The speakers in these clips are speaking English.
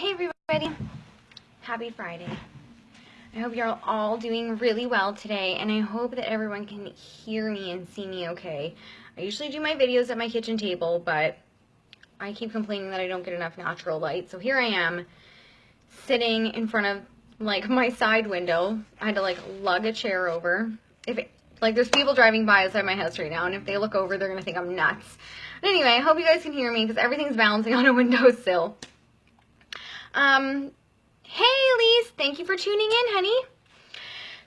Hey everybody, happy Friday. I hope you're all doing really well today, and I hope that everyone can hear me and see me okay. I usually do my videos at my kitchen table, but I keep complaining that I don't get enough natural light, so here I am sitting in front of my side window. I had to lug a chair over. There's people driving by outside my house right now, and if they look over, they're gonna think I'm nuts. But anyway, I hope you guys can hear me because everything's balancing on a windowsill. Hey Elise, thank you for tuning in, honey.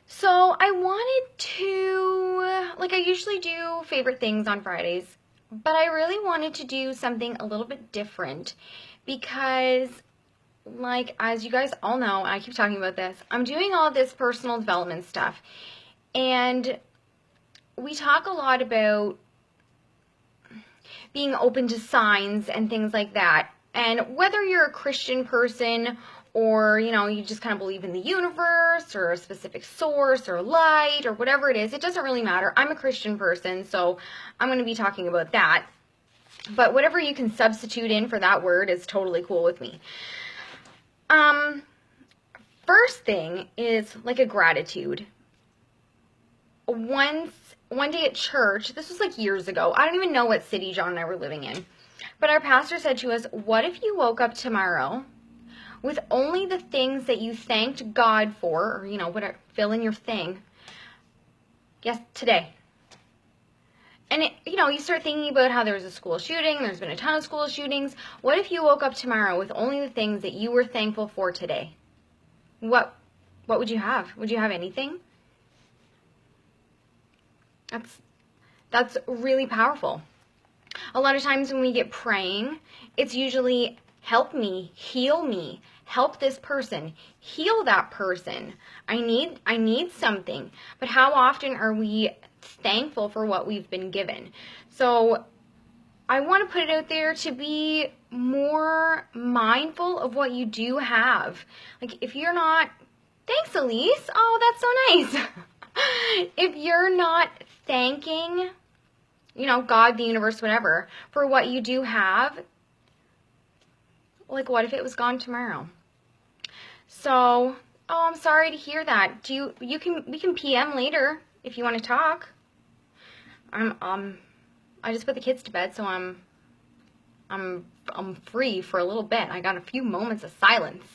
So I wanted to, I usually do favorite things on Fridays, but I really wanted to do something a little bit different because, as you guys all know, I keep talking about this, I'm doing all this personal development stuff, and we talk a lot about being open to signs and things like that. And whether you're a Christian person or, you just kind of believe in the universe or a specific source or light or whatever it is, it doesn't really matter. I'm a Christian person, so I'm going to be talking about that. But whatever you can substitute in for that word is totally cool with me. First thing is a gratitude. One day at church, this was years ago, I don't even know what city John and I were living in, but our pastor said to us, what if you woke up tomorrow with only the things that you thanked God for, or, whatever, fill in your thing, yes, today. And, you start thinking about how there was a school shooting, there's been a ton of school shootings. What if you woke up tomorrow with only the things that you were thankful for today? What would you have? Would you have anything? That's really powerful. A lot of times when we get praying, it's usually help me, heal me, help this person, heal that person. I need something. But how often are we thankful for what we've been given? So I want to put it out there to be more mindful of what you do have. If you're not, thanks Elise, oh that's so nice. If you're not thanking, God, the universe, whatever, for what you do have, what if it was gone tomorrow? So, I'm sorry to hear that. We can PM later if you want to talk. I just put the kids to bed, so I'm free for a little bit. I got a few moments of silence.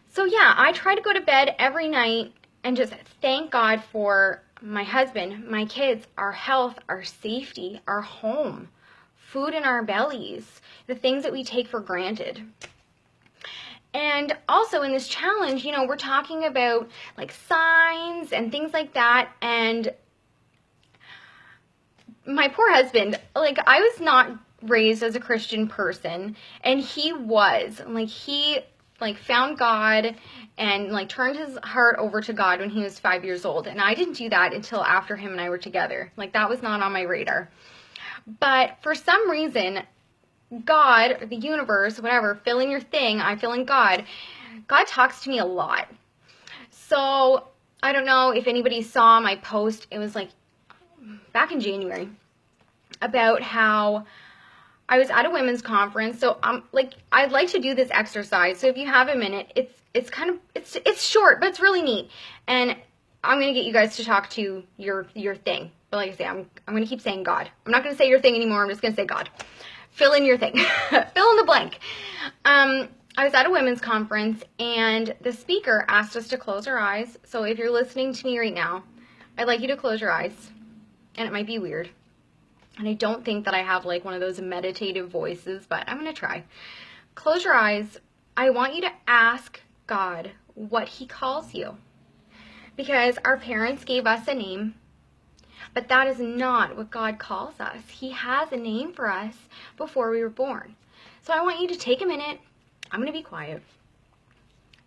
So yeah, I try to go to bed every night and just thank God for my husband, my kids, our health, our safety, our home, food in our bellies, the things that we take for granted. And also in this challenge, we're talking about signs and things like that. And my poor husband, I was not raised as a Christian person, and he was. He found God and turned his heart over to God when he was 5 years old. And I didn't do that until after him and I were together. That was not on my radar. But for some reason, God, or the universe, whatever, fill in your thing, I fill in God. God talks to me a lot. So I don't know if anybody saw my post. It was back in January about how I was at a women's conference. So I'd like to do this exercise. So if you have a minute, it's short, but it's really neat. And I'm going to get you guys to talk to your thing. But like I say, I'm going to keep saying God. I'm not going to say your thing anymore. I'm just going to say God. Fill in your thing. Fill in the blank. I was at a women's conference, and the speaker asked us to close our eyes. So if you're listening to me right now, I'd like you to close your eyes. And it might be weird. And I don't think that I have one of those meditative voices, but I'm going to try. Close your eyes. I want you to ask God what he calls you. Because our parents gave us a name, but that is not what God calls us. He has a name for us before we were born. So I want you to take a minute. I'm going to be quiet.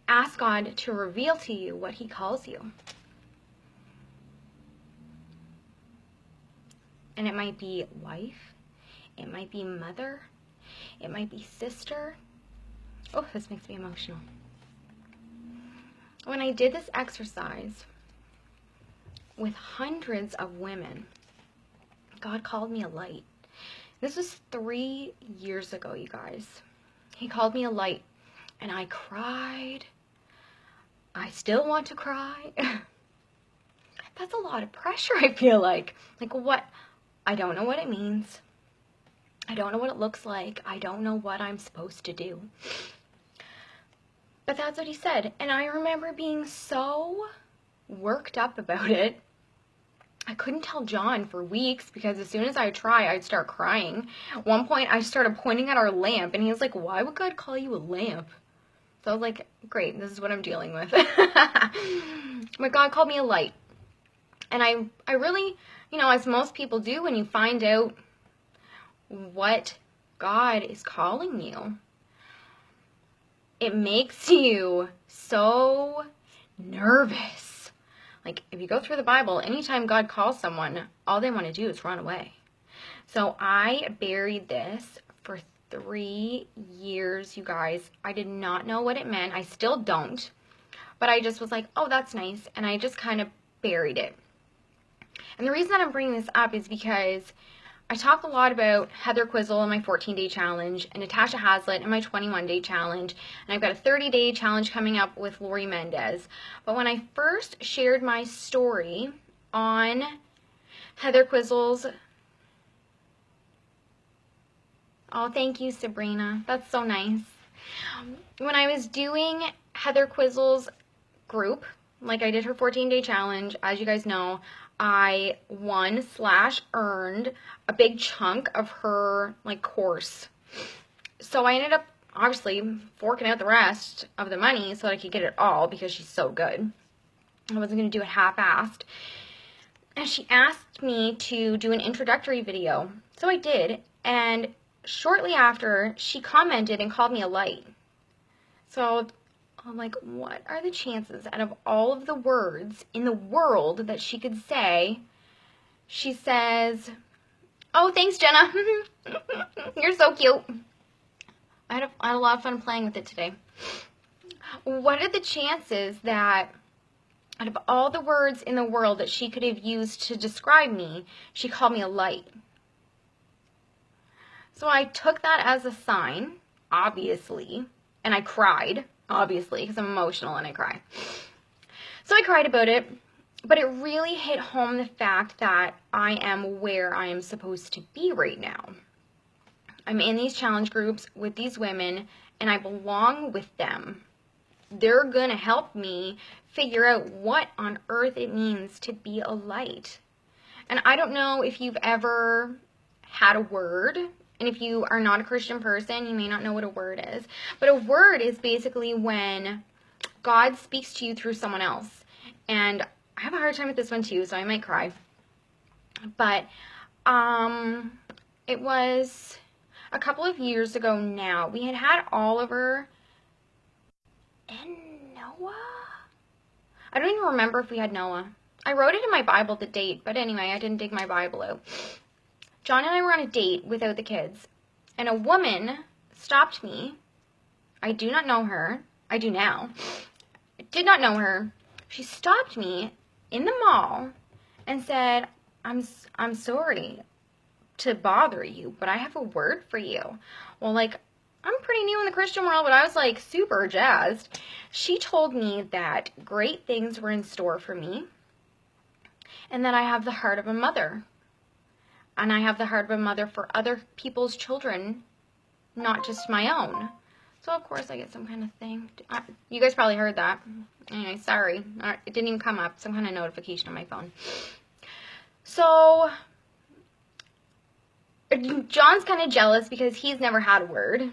Ask God to reveal to you what he calls you. And it might be wife, it might be mother, it might be sister. Oh, this makes me emotional. When I did this exercise with hundreds of women, God called me a light. This was 3 years ago, you guys. He called me a light. And I cried. I still want to cry. That's a lot of pressure, I feel like. Like, what? I don't know what it means. I don't know what it looks like. I don't know what I'm supposed to do. But that's what he said. And I remember being so worked up about it. I couldn't tell John for weeks because as soon as I would try, I'd start crying. At one point, I started pointing at our lamp, and he was like, why would God call you a lamp? So I was like, great, this is what I'm dealing with. But God called me a light. And I really, you know, as most people do, when you find out what God is calling you, it makes you so nervous. Like, if you go through the Bible, anytime God calls someone, all they want to do is run away. So I buried this for 3 years, you guys. I did not know what it meant. I still don't. But I just was like, oh, that's nice. And I just kind of buried it. And the reason that I'm bringing this up is because I talk a lot about Heather Quizzle and my 14-day challenge, and Natasha Haslett and my 21-day challenge, and I've got a 30-day challenge coming up with Lori Mendez. But when I first shared my story on Heather Quizzle's, oh, thank you, Sabrina. That's so nice. When I was doing Heather Quizzle's group, like I did her 14-day challenge, as you guys know, I won/earned a big chunk of her like course. So I ended up obviously forking out the rest of the money so that I could get it all because she's so good. I wasn't going to do it half-assed. And she asked me to do an introductory video. So I did. And shortly after, she commented and called me a light. So I'm like, what are the chances out of all of the words in the world that she could say, she says, oh, thanks, Jenna. You're so cute. I had a lot of fun playing with it today. What are the chances that out of all the words in the world that she could have used to describe me, she called me a light? So I took that as a sign, obviously, and I cried. Obviously, because I'm emotional and I cry. So I cried about it, but it really hit home the fact that I am where I am supposed to be right now. I'm in these challenge groups with these women, and I belong with them. They're going to help me figure out what on earth it means to be a light. And I don't know if you've ever had a word. And if you are not a Christian person, you may not know what a word is. But a word is basically when God speaks to you through someone else. And I have a hard time with this one too, so I might cry. But it was a couple of years ago now. We had Oliver and Noah. I don't even remember if we had Noah. I wrote it in my Bible, the date. But anyway, I didn't dig my Bible out. John and I were on a date without the kids, and a woman stopped me. I do not know her. I do now. I did not know her. She stopped me in the mall and said, I'm sorry to bother you, but I have a word for you. Well, like, I'm pretty new in the Christian world, but I was like super jazzed. She told me that great things were in store for me and that I have the heart of a mother. And I have the heart of a mother for other people's children, not just my own. So, of course, I get some kind of thing. You guys probably heard that. Anyway, sorry. It didn't even come up. Some kind of notification on my phone. So, John's kind of jealous because he's never had a word.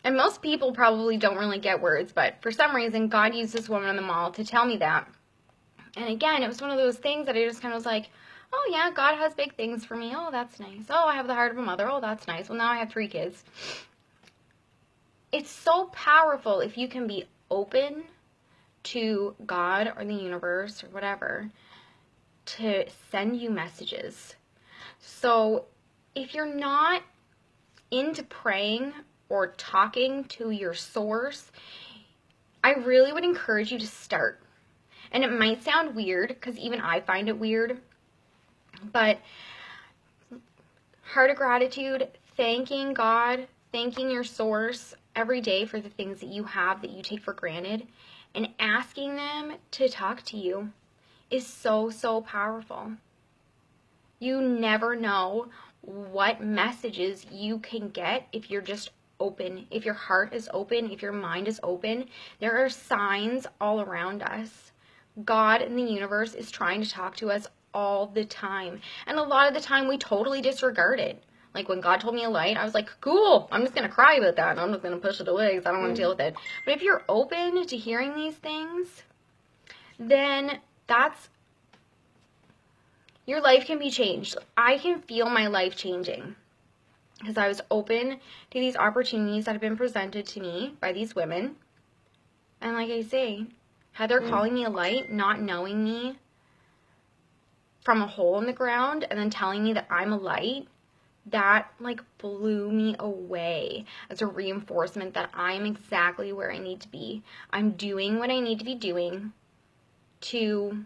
And most people probably don't really get words. But for some reason, God used this woman in the mall to tell me that. And again, it was one of those things that I just kind of was like, oh, yeah, God has big things for me. Oh, that's nice. Oh, I have the heart of a mother. Oh, that's nice. Well, now I have 3 kids. It's so powerful if you can be open to God or the universe or whatever to send you messages. So if you're not into praying or talking to your source, I really would encourage you to start. And it might sound weird because even I find it weird. But heart of gratitude, thanking God, thanking your source, every day for the things that you have that you take for granted, and asking them to talk to you is so, so powerful. You never know what messages you can get if you're just open, if your heart is open, if your mind is open. There are signs all around us. God in the universe is trying to talk to us all the time. And a lot of the time we totally disregard it. Like when God told me a light, I was like, cool, I'm just going to cry about that. I'm just going to push it away because I don't want to deal with it. But if you're open to hearing these things, then your life can be changed. I can feel my life changing because I was open to these opportunities that have been presented to me by these women. And like I say, Heather calling me a light, not knowing me from a hole in the ground, and then telling me that I'm a light, that like blew me away as a reinforcement that I'm exactly where I need to be. I'm doing what I need to be doing to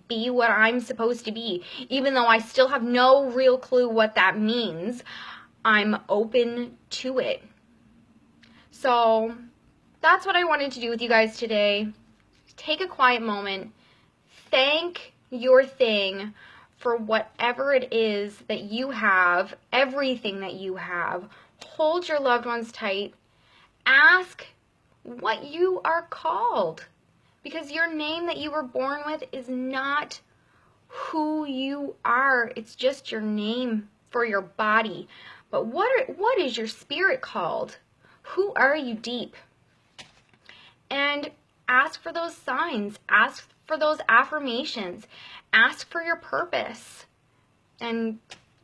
be what I'm supposed to be. Even though I still have no real clue what that means, I'm open to it. So that's what I wanted to do with you guys today. Take a quiet moment. Thank your thing for whatever it is that you have, everything that you have. Hold your loved ones tight. Ask what you are called. Because your name that you were born with is not who you are. It's just your name for your body. But what is your spirit called? Who are you deep? And ask for those signs. Ask for those affirmations. Ask for your purpose. And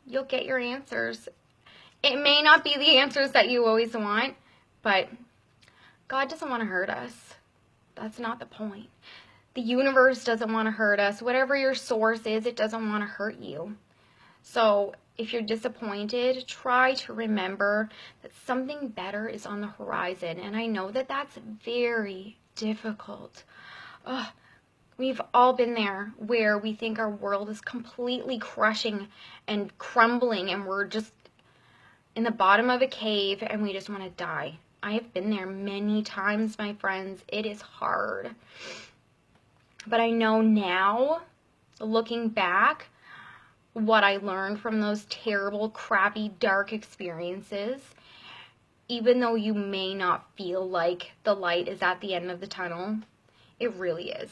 you'll get your answers. It may not be the answers that you always want, but God doesn't want to hurt us. That's not the point. The universe doesn't want to hurt us. Whatever your source is, it doesn't want to hurt you. So if you're disappointed, try to remember that something better is on the horizon. And I know that that's very difficult. We've all been there where we think our world is completely crushing and crumbling and we're just in the bottom of a cave and we just want to die. I have been there many times, my friends. It is hard. But I know now, looking back, what I learned from those terrible, crappy, dark experiences, even though you may not feel like the light is at the end of the tunnel, it really is.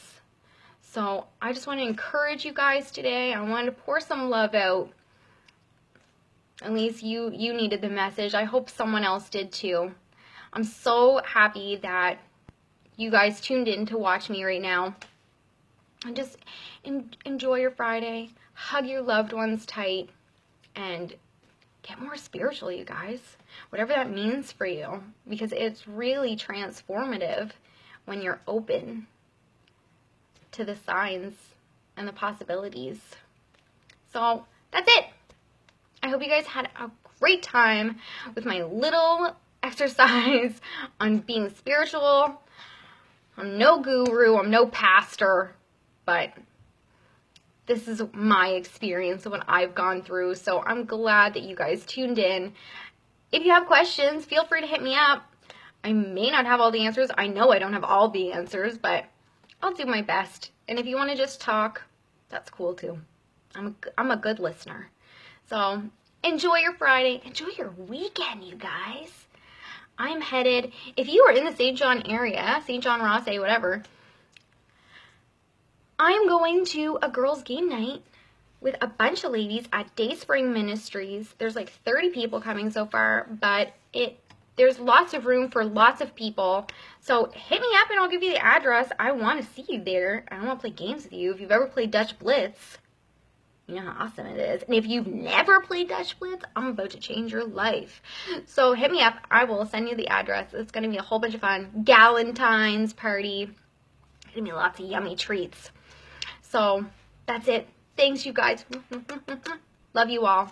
So I just want to encourage you guys today. I wanted to pour some love out. At least you needed the message. I hope someone else did too. I'm so happy that you guys tuned in to watch me right now. And just enjoy your Friday. Hug your loved ones tight. And get more spiritual, you guys. Whatever that means for you. Because it's really transformative when you're open to the signs and the possibilities. So that's it. I hope you guys had a great time with my little exercise on being spiritual. I'm no guru, I'm no pastor, but this is my experience of what I've gone through. So I'm glad that you guys tuned in. If you have questions, feel free to hit me up. I may not have all the answers. I know I don't have all the answers, but I'll do my best. And if you want to just talk, that's cool too. I'm a good listener. So enjoy your Friday. Enjoy your weekend, you guys. I'm headed, if you are in the St. John area, St. John, Rothesay, whatever, I'm going to a girls' game night with a bunch of ladies at Dayspring Ministries. There's like 30 people coming so far, but there's lots of room for lots of people. So hit me up and I'll give you the address. I want to see you there. I want to play games with you. If you've ever played Dutch Blitz, you know how awesome it is. And if you've never played Dutch Blitz, I'm about to change your life. So hit me up. I will send you the address. It's going to be a whole bunch of fun. Galentine's party. It's going to be lots of yummy treats. So that's it. Thanks, you guys. Love you all.